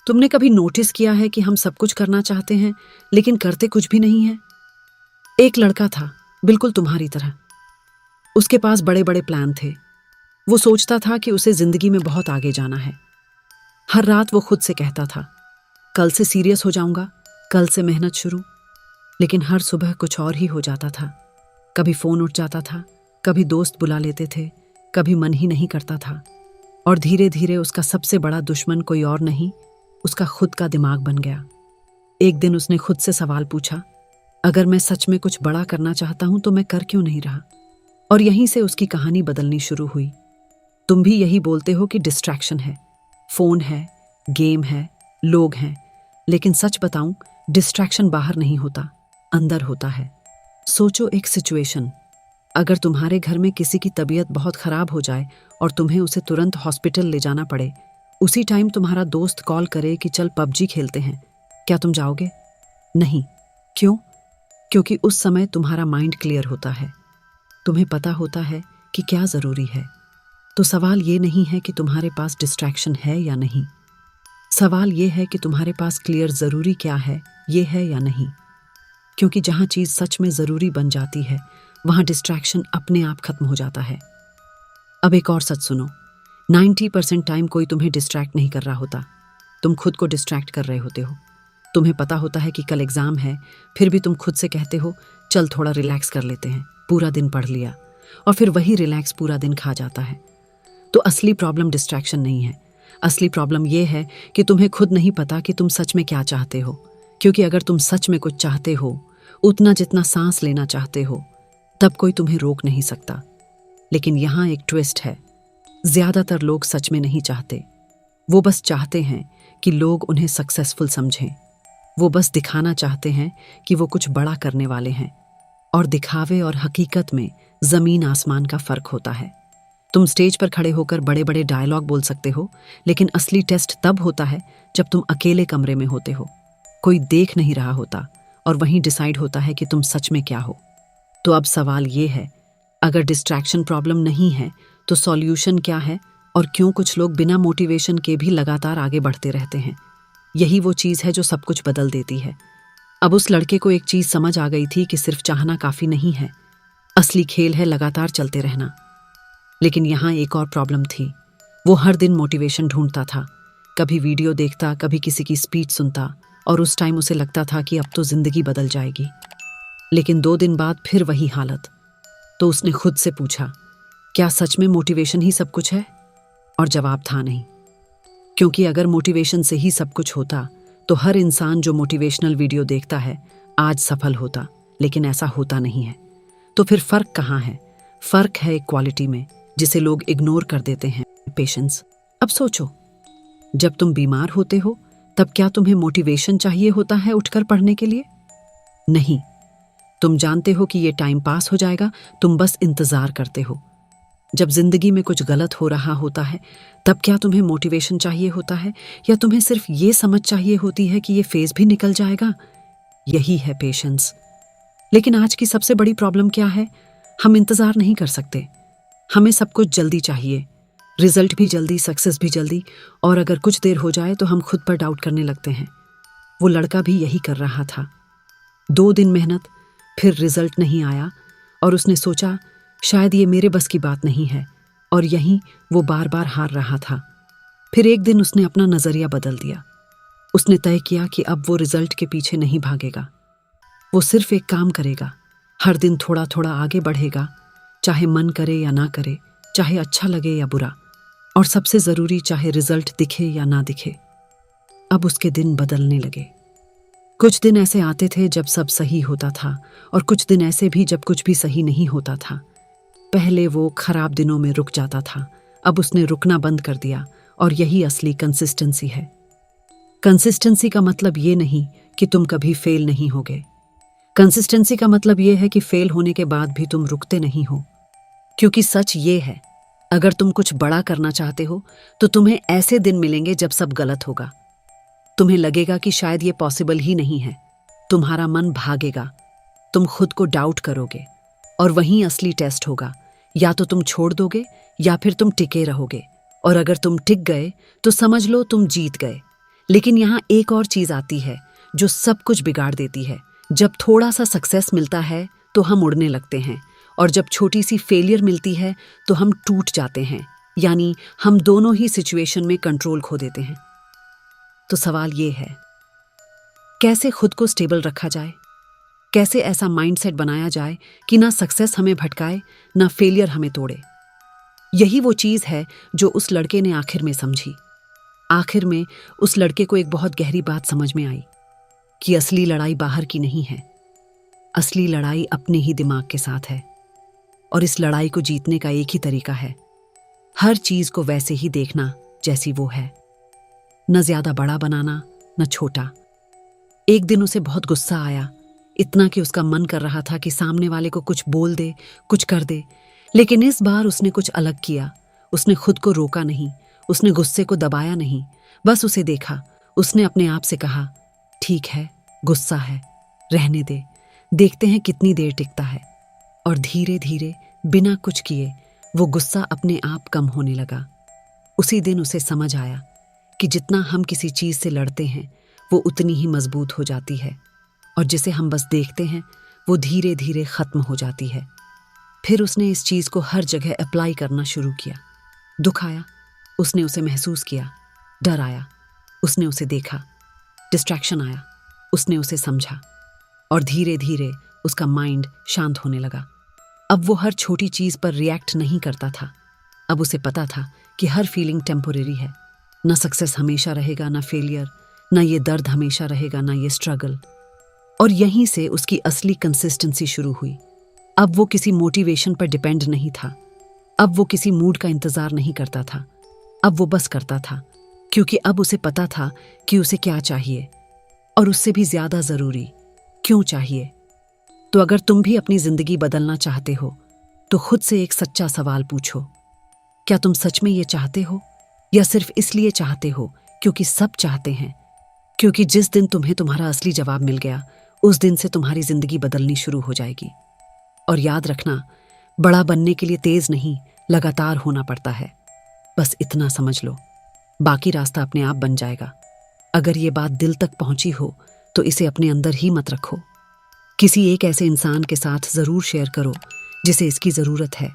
तुमने कभी नोटिस किया है कि हम सब कुछ करना चाहते हैं लेकिन करते कुछ भी नहीं है? एक लड़का था, बिल्कुल तुम्हारी तरह। उसके पास बड़े बड़े प्लान थे। वो सोचता था कि उसे जिंदगी में बहुत आगे जाना है। हर रात वो खुद से कहता था, कल से सीरियस हो जाऊंगा, कल से मेहनत शुरू। लेकिन हर सुबह कुछ और ही हो जाता था। कभी फोन उठ जाता था, कभी दोस्त बुला लेते थे, कभी मन ही नहीं करता था। और धीरे धीरे उसका सबसे बड़ा दुश्मन कोई और नहीं, उसका खुद का दिमाग बन गया। एक दिन उसने खुद से सवाल पूछा, अगर मैं सच में कुछ बड़ा करना चाहता हूं तो मैं कर क्यों नहीं रहा? और यहीं से उसकी कहानी बदलनी शुरू हुई। तुम भी यही बोलते हो कि डिस्ट्रैक्शन है, फोन है, गेम है, लोग हैं। लेकिन सच बताऊं, डिस्ट्रैक्शन बाहर नहीं होता, अंदर होता है। सोचो एक सिचुएशन, अगर तुम्हारे घर में किसी की तबीयत बहुत खराब हो जाए और तुम्हें उसे तुरंत हॉस्पिटल ले जाना पड़े, उसी टाइम तुम्हारा दोस्त कॉल करे कि चल पबजी खेलते हैं, क्या तुम जाओगे? नहीं। क्यों? क्योंकि उस समय तुम्हारा माइंड क्लियर होता है, तुम्हें पता होता है कि क्या जरूरी है। तो सवाल ये नहीं है कि तुम्हारे पास डिस्ट्रैक्शन है या नहीं, सवाल ये है कि तुम्हारे पास क्लियर जरूरी क्या है, ये है या नहीं। क्योंकि जहां चीज सच में जरूरी बन जाती है, वहां डिस्ट्रैक्शन अपने आप खत्म हो जाता है। अब एक और सच सुनो, 90% टाइम कोई तुम्हें डिस्ट्रैक्ट नहीं कर रहा होता, तुम खुद को डिस्ट्रैक्ट कर रहे होते हो। तुम्हें पता होता है कि कल एग्जाम है, फिर भी तुम खुद से कहते हो चल थोड़ा रिलैक्स कर लेते हैं, पूरा दिन पढ़ लिया, और फिर वही रिलैक्स पूरा दिन खा जाता है। तो असली प्रॉब्लम डिस्ट्रैक्शन नहीं है, असली प्रॉब्लम यह है कि तुम्हें खुद नहीं पता कि तुम सच में क्या चाहते हो। क्योंकि अगर तुम सच में कुछ चाहते हो, उतना जितना सांस लेना चाहते हो, तब कोई तुम्हें रोक नहीं सकता। लेकिन यहाँ एक ट्विस्ट है, ज्यादातर लोग सच में नहीं चाहते, वो बस चाहते हैं कि लोग उन्हें सक्सेसफुल समझें। वो बस दिखाना चाहते हैं कि वो कुछ बड़ा करने वाले हैं, और दिखावे और हकीकत में जमीन आसमान का फर्क होता है। तुम स्टेज पर खड़े होकर बड़े बड़े डायलॉग बोल सकते हो, लेकिन असली टेस्ट तब होता है जब तुम अकेले कमरे में होते हो, कोई देख नहीं रहा होता, और वहीं डिसाइड होता है कि तुम सच में क्या हो। तो अब सवाल ये है, अगर डिस्ट्रैक्शन प्रॉब्लम नहीं है तो सॉल्यूशन क्या है, और क्यों कुछ लोग बिना मोटिवेशन के भी लगातार आगे बढ़ते रहते हैं? यही वो चीज़ है जो सब कुछ बदल देती है। अब उस लड़के को एक चीज़ समझ आ गई थी कि सिर्फ चाहना काफ़ी नहीं है, असली खेल है लगातार चलते रहना। लेकिन यहाँ एक और प्रॉब्लम थी, वो हर दिन मोटिवेशन ढूंढता था, कभी वीडियो देखता, कभी किसी की स्पीच सुनता, और उस टाइम उसे लगता था कि अब तो जिंदगी बदल जाएगी। लेकिन 2 दिन बाद फिर वही हालत। तो उसने खुद से पूछा, क्या सच में मोटिवेशन ही सब कुछ है? और जवाब था नहीं। क्योंकि अगर मोटिवेशन से ही सब कुछ होता तो हर इंसान जो मोटिवेशनल वीडियो देखता है आज सफल होता, लेकिन ऐसा होता नहीं है। तो फिर फर्क कहाँ है? फर्क है एक क्वालिटी में जिसे लोग इग्नोर कर देते हैं, पेशेंस। अब सोचो, जब तुम बीमार होते हो तब क्या तुम्हें मोटिवेशन चाहिए होता है उठकर पढ़ने के लिए? नहीं। तुम जानते हो कि ये टाइम पास हो जाएगा, तुम बस इंतजार करते हो। जब जिंदगी में कुछ गलत हो रहा होता है तब क्या तुम्हें मोटिवेशन चाहिए होता है, या तुम्हें सिर्फ ये समझ चाहिए होती है कि ये फेज भी निकल जाएगा? यही है पेशेंस। लेकिन आज की सबसे बड़ी प्रॉब्लम क्या है? हम इंतजार नहीं कर सकते, हमें सब कुछ जल्दी चाहिए, रिजल्ट भी जल्दी, सक्सेस भी जल्दी, और अगर कुछ देर हो जाए तो हम खुद पर डाउट करने लगते हैं। वो लड़का भी यही कर रहा था। 2 दिन मेहनत, फिर रिजल्ट नहीं आया, और उसने सोचा शायद ये मेरे बस की बात नहीं है, और यहीं वो बार बार हार रहा था। फिर एक दिन उसने अपना नजरिया बदल दिया। उसने तय किया कि अब वो रिजल्ट के पीछे नहीं भागेगा, वो सिर्फ एक काम करेगा, हर दिन थोड़ा थोड़ा आगे बढ़ेगा, चाहे मन करे या ना करे, चाहे अच्छा लगे या बुरा, और सबसे जरूरी चाहे रिजल्ट दिखे या ना दिखे। अब उसके दिन बदलने लगे। कुछ दिन ऐसे आते थे जब सब सही होता था, और कुछ दिन ऐसे भी जब कुछ भी सही नहीं होता था। पहले वो खराब दिनों में रुक जाता था, अब उसने रुकना बंद कर दिया, और यही असली कंसिस्टेंसी है। कंसिस्टेंसी का मतलब ये नहीं कि तुम कभी फेल नहीं होगे। कंसिस्टेंसी का मतलब ये है कि फेल होने के बाद भी तुम रुकते नहीं हो। क्योंकि सच ये है, अगर तुम कुछ बड़ा करना चाहते हो तो तुम्हें ऐसे दिन मिलेंगे जब सब गलत होगा। तुम्हें लगेगा कि शायद ये पॉसिबल ही नहीं है, तुम्हारा मन भागेगा, तुम खुद को डाउट करोगे, और वहीं असली टेस्ट होगा। या तो तुम छोड़ दोगे या फिर तुम टिके रहोगे, और अगर तुम टिक गए तो समझ लो तुम जीत गए। लेकिन यहाँ एक और चीज आती है जो सब कुछ बिगाड़ देती है। जब थोड़ा सा सक्सेस मिलता है तो हम उड़ने लगते हैं, और जब छोटी सी फेलियर मिलती है तो हम टूट जाते हैं। यानी हम दोनों ही सिचुएशन में कंट्रोल खो देते हैं। तो सवाल ये है, कैसे खुद को स्टेबल रखा जाए? कैसे ऐसा माइंडसेट बनाया जाए कि ना सक्सेस हमें भटकाए, ना फेलियर हमें तोड़े? यही वो चीज है जो उस लड़के ने आखिर में समझी। आखिर में उस लड़के को एक बहुत गहरी बात समझ में आई कि असली लड़ाई बाहर की नहीं है, असली लड़ाई अपने ही दिमाग के साथ है। और इस लड़ाई को जीतने का एक ही तरीका है, हर चीज को वैसे ही देखना जैसी वो है, न ज्यादा बड़ा बनाना न छोटा। एक दिन उसे बहुत गुस्सा आया, इतना कि उसका मन कर रहा था कि सामने वाले को कुछ बोल दे, कुछ कर दे। लेकिन इस बार उसने कुछ अलग किया। उसने खुद को रोका नहीं, उसने गुस्से को दबाया नहीं, बस उसे देखा। उसने अपने आप से कहा, ठीक है, गुस्सा है, रहने दे, देखते हैं कितनी देर टिकता है। और धीरे धीरे बिना कुछ किए वो गुस्सा अपने आप कम होने लगा। उसी दिन उसे समझ आया कि जितना हम किसी चीज से लड़ते हैं वो उतनी ही मजबूत हो जाती है, और जिसे हम बस देखते हैं वो धीरे धीरे खत्म हो जाती है। फिर उसने इस चीज को हर जगह अप्लाई करना शुरू किया। दुख आया, उसने उसे महसूस किया। डर आया, उसने उसे देखा। डिस्ट्रैक्शन आया, उसने उसे समझा। और धीरे धीरे उसका माइंड शांत होने लगा। अब वो हर छोटी चीज पर रिएक्ट नहीं करता था। अब उसे पता था कि हर फीलिंग टेम्पोरेरी है। न सक्सेस हमेशा रहेगा, न फेलियर, न ये दर्द हमेशा रहेगा, न ये स्ट्रगल। और यहीं से उसकी असली कंसिस्टेंसी शुरू हुई। अब वो किसी मोटिवेशन पर डिपेंड नहीं था। अब वो किसी मूड का इंतजार नहीं करता था। अब वो बस करता था, क्योंकि अब उसे पता था कि उसे क्या चाहिए, और उससे भी ज्यादा जरूरी, क्यों चाहिए। तो अगर तुम भी अपनी जिंदगी बदलना चाहते हो तो खुद से एक सच्चा सवाल पूछो, क्या तुम सच में ये चाहते हो, या सिर्फ इसलिए चाहते हो क्योंकि सब चाहते हैं? क्योंकि जिस दिन तुम्हें तुम्हारा असली जवाब मिल गया, उस दिन से तुम्हारी जिंदगी बदलनी शुरू हो जाएगी। और याद रखना, बड़ा बनने के लिए तेज नहीं, लगातार होना पड़ता है। बस इतना समझ लो, बाकी रास्ता अपने आप बन जाएगा। अगर ये बात दिल तक पहुंची हो तो इसे अपने अंदर ही मत रखो। किसी एक ऐसे इंसान के साथ जरूर शेयर करो जिसे इसकी जरूरत है।